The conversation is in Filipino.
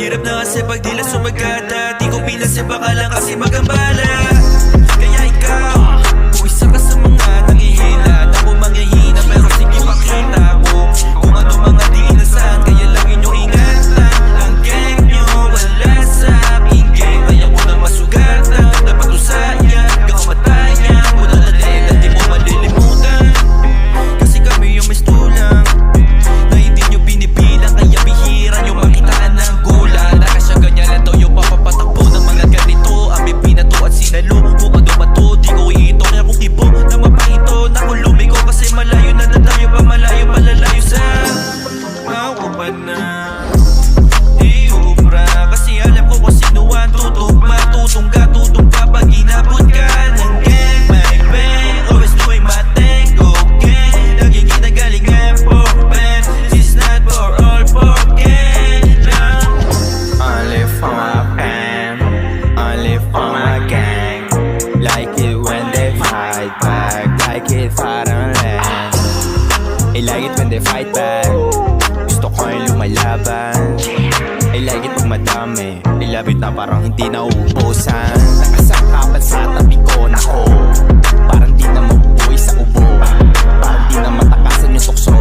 Hirap na kasi pag di lang sumagada. Di ko pinansin baka lang kasi magambala. Kaya ikaw, kung isa ka sa mga nangihila, ako manghihina pero sige pakita ko kung ano mga di inasahan. Kaya lang inyong ingatan, ang gang nyo wala sa pinggay. Kaya ko na masugatan, dapat usayan, kamatayan mo na natin at di mo malilimutan. Kasi kami yung may stulang na hindi nyo binibilang. Kaya bihira nyo makitaan ng gula. Nakasya ganyan lang daw yung papapatakbo ng mga ganito. Ang binato at sinalo, mukhang dumato. Di ko iito, kaya kung ibo na mapahito. Naku lumiko kasi malayo na tayo pa. Malayo palalayo sa awa pa na di ubra. Kasi alam ko kung sino ang tutugma. Tutungga pag inabot ka ng gang. My bang, always doing my thing. Go gang, laging ginagalingan for band. This is not for all, for gang lang. Only for my fam, only for my gang. Like it when they fight back, like it parang land. I like it when they fight back, gusto ko yung lumalaban. I like it pag madami, I love it na parang hindi nauubusan. Nakasangkapan sa tabi ko, nako, parang di na mabubuhay sa ubo. Parang di na matakasan yung tukso.